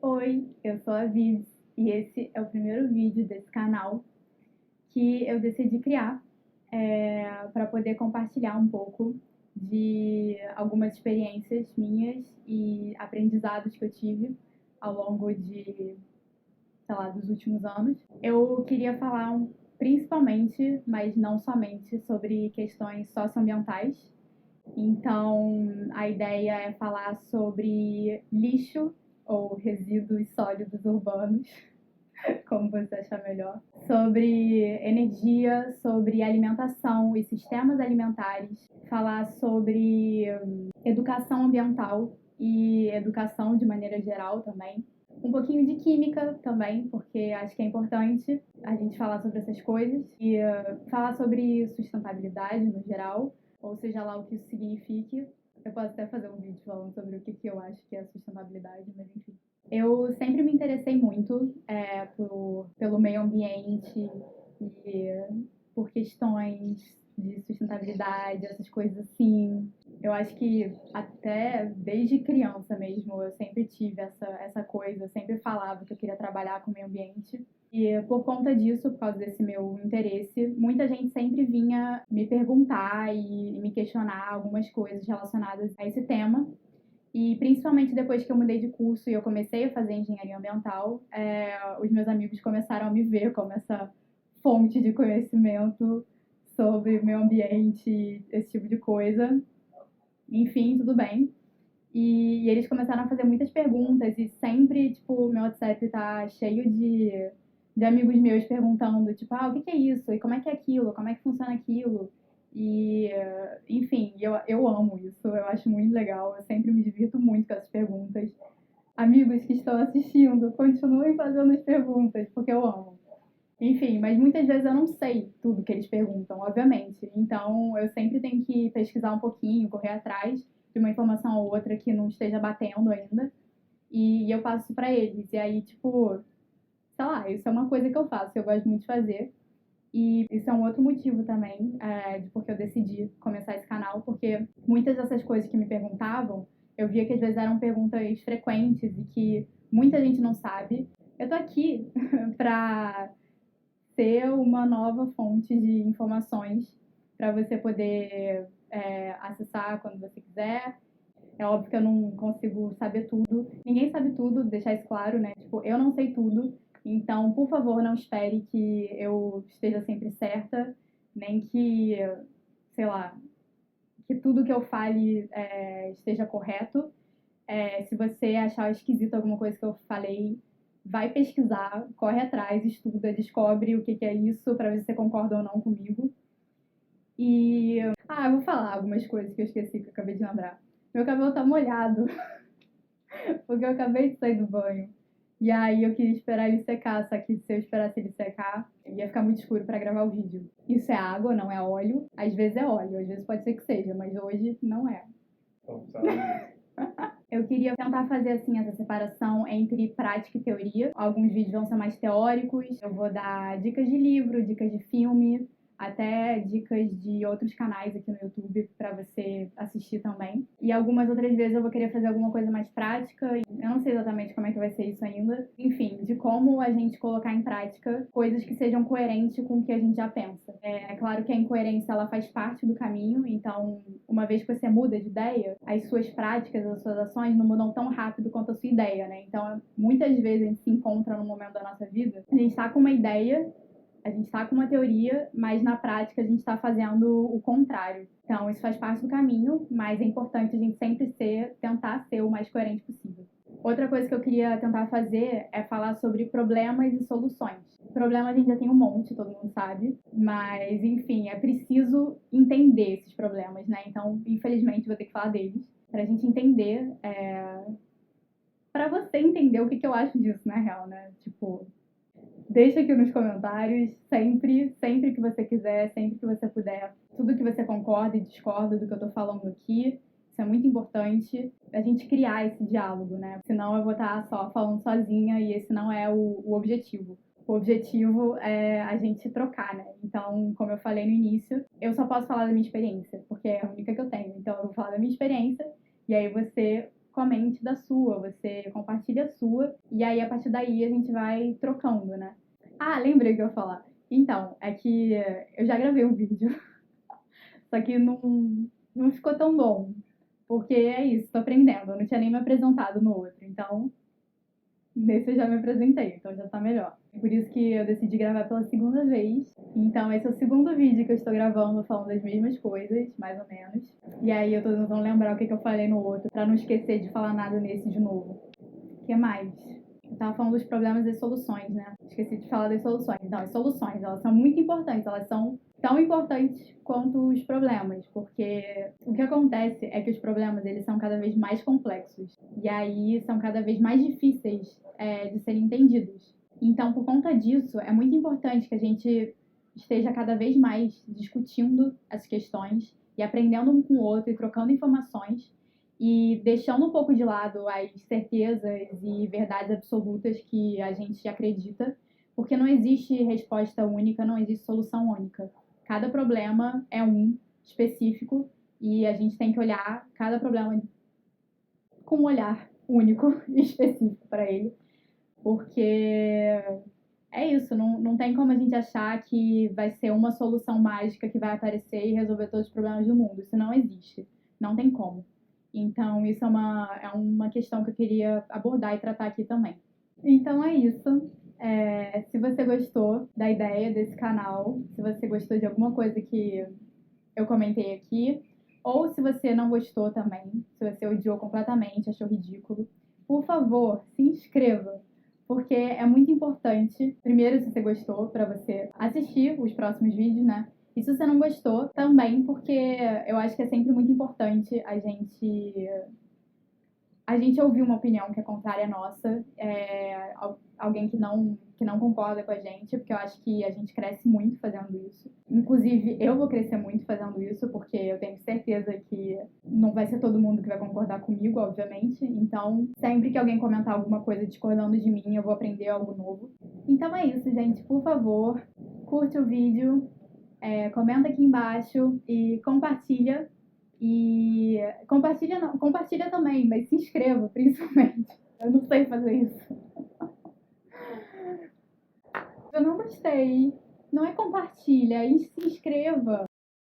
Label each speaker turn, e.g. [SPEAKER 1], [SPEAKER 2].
[SPEAKER 1] Oi, eu sou a Vivi e esse é o primeiro vídeo desse canal que eu decidi criar para poder compartilhar um pouco de algumas experiências minhas e aprendizados que eu tive ao longo de, sei lá, dos últimos anos. Eu queria falar principalmente, mas não somente, sobre questões socioambientais. Então, a ideia é falar sobre lixo ou resíduos sólidos urbanos, como você achar melhor, sobre energia, sobre alimentação e sistemas alimentares, falar sobre educação ambiental e educação de maneira geral também. Um pouquinho de química também, porque acho que é importante a gente falar sobre essas coisas e falar sobre sustentabilidade no geral, ou seja lá o que isso signifique. Eu posso até fazer um vídeo falando sobre o que eu acho que é sustentabilidade, mas enfim. Eu sempre me interessei muito pelo meio ambiente e por questões de sustentabilidade, essas coisas assim. Eu acho que até desde criança mesmo eu sempre tive essa coisa, eu sempre falava que eu queria trabalhar com o meio ambiente. E por conta disso, por causa desse meu interesse, muita gente sempre vinha me perguntar e me questionar algumas coisas relacionadas a esse tema. E principalmente depois que eu mudei de curso e eu comecei a fazer engenharia ambiental, os meus amigos começaram a me ver como essa fonte de conhecimento sobre o meio ambiente, esse tipo de coisa. Enfim, tudo bem. E eles começaram a fazer muitas perguntas e sempre, tipo, o meu WhatsApp tá cheio de amigos meus perguntando, tipo, o que é isso? E como é que é aquilo? Como é que funciona aquilo? E, enfim, eu amo isso, eu acho muito legal, eu sempre me divirto muito com essas perguntas. Amigos que estão assistindo, continuem fazendo as perguntas, porque eu amo. Enfim, mas muitas vezes eu não sei tudo que eles perguntam, obviamente. Então eu sempre tenho que pesquisar um pouquinho, correr atrás de uma informação ou outra que não esteja batendo ainda. E eu passo para eles. E aí, tipo, sei lá, isso é uma coisa que eu faço, eu gosto muito de fazer. E isso é um outro motivo também de porque eu decidi começar esse canal, porque muitas dessas coisas que me perguntavam, eu via que às vezes eram perguntas frequentes e que muita gente não sabe. Eu tô aqui para ser uma nova fonte de informações para você poder acessar quando você quiser. É óbvio que eu não consigo saber tudo. Ninguém sabe tudo, deixar isso claro, né? Tipo, eu não sei tudo. Então, por favor, não espere que eu esteja sempre certa, nem que, sei lá, que tudo que eu fale esteja correto. Se você achar esquisito alguma coisa que eu falei, vai pesquisar, corre atrás, estuda, descobre o que é isso para ver se você concorda ou não comigo. E eu vou falar algumas coisas que eu esqueci que eu acabei de lembrar. Meu cabelo tá molhado porque eu acabei de sair do banho. E aí eu queria esperar ele secar, só que se eu esperasse ele secar, ia ficar muito escuro para gravar o vídeo. Isso é água, não é óleo. Às vezes é óleo, às vezes pode ser que seja, mas hoje não é. Eu queria tentar fazer assim essa separação entre prática e teoria. Alguns vídeos vão ser mais teóricos. Eu vou dar dicas de livro, dicas de filme, até dicas de outros canais aqui no YouTube para você assistir também. E algumas outras vezes eu vou querer fazer alguma coisa mais prática. Eu não sei exatamente como é que vai ser isso ainda. Enfim, de como a gente colocar em prática coisas que sejam coerentes com o que a gente já pensa. É claro que a incoerência ela faz parte do caminho, então uma vez que você muda de ideia, as suas práticas, as suas ações não mudam tão rápido quanto a sua ideia, né? Então, muitas vezes a gente se encontra num momento da nossa vida, a gente está com uma ideia, a gente está com uma teoria, mas na prática a gente está fazendo o contrário. Então, isso faz parte do caminho, mas é importante a gente sempre tentar ser o mais coerente possível. Outra coisa que eu queria tentar fazer é falar sobre problemas e soluções. Problemas a gente já tem um monte, todo mundo sabe, mas enfim, é preciso entender esses problemas, né? Então, infelizmente, vou ter que falar deles para a gente entender, para você entender o que eu acho disso, na real, né? Tipo, deixa aqui nos comentários, sempre que você quiser, sempre que você puder, tudo que você concorda e discorda do que eu tô falando aqui. Isso é muito importante, a gente criar esse diálogo, né? Senão eu vou estar só falando sozinha e esse não é o objetivo. O objetivo é a gente trocar, né? Então, como eu falei no início, eu só posso falar da minha experiência, porque é a única que eu tenho. Então, eu vou falar da minha experiência e aí você comente da sua, você compartilha a sua, e aí a partir daí a gente vai trocando, né? Ah, lembrei o que eu ia falar. Então, é que eu já gravei um vídeo, só que não ficou tão bom. Porque é isso, tô aprendendo. Eu não tinha nem me apresentado no outro. Então, nesse eu já me apresentei, então já tá melhor. Por isso que eu decidi gravar pela segunda vez. Então, esse é o segundo vídeo que eu estou gravando falando das mesmas coisas, mais ou menos. E aí eu tô tentando lembrar o que eu falei no outro, pra não esquecer de falar nada nesse de novo. O que mais? Eu tava falando dos problemas e soluções, né? Esqueci de falar das soluções. Então, as soluções, elas são muito importantes, elas são tão importantes quanto os problemas, porque o que acontece é que os problemas, eles são cada vez mais complexos, e aí são cada vez mais difíceis de serem entendidos. Então, por conta disso, é muito importante que a gente esteja cada vez mais discutindo as questões e aprendendo um com o outro e trocando informações, e deixando um pouco de lado as certezas e verdades absolutas que a gente acredita, porque não existe resposta única, não existe solução única. Cada problema é um específico e a gente tem que olhar cada problema com um olhar único e específico para ele, porque é isso, não tem como a gente achar que vai ser uma solução mágica que vai aparecer e resolver todos os problemas do mundo. Isso não existe, não tem como. Então, isso é uma questão que eu queria abordar e tratar aqui também. Então é isso. Se você gostou da ideia desse canal, se você gostou de alguma coisa que eu comentei aqui, ou se você não gostou também, se você odiou completamente, achou ridículo, por favor, se inscreva, porque é muito importante, primeiro, se você gostou, para você assistir os próximos vídeos, né? E se você não gostou, também, porque eu acho que é sempre muito importante a gente ouvir uma opinião que é contrária à nossa, alguém que não concorda com a gente, porque eu acho que a gente cresce muito fazendo isso. Inclusive, eu vou crescer muito fazendo isso, porque eu tenho certeza que não vai ser todo mundo que vai concordar comigo, obviamente. Então, sempre que alguém comentar alguma coisa discordando de mim, eu vou aprender algo novo. Então é isso, gente. Por favor, curte o vídeo, comenta aqui embaixo e compartilha. E compartilha, não, compartilha também, mas se inscreva, principalmente. Eu não sei fazer isso. Eu não gostei. Não é compartilha, é se inscreva.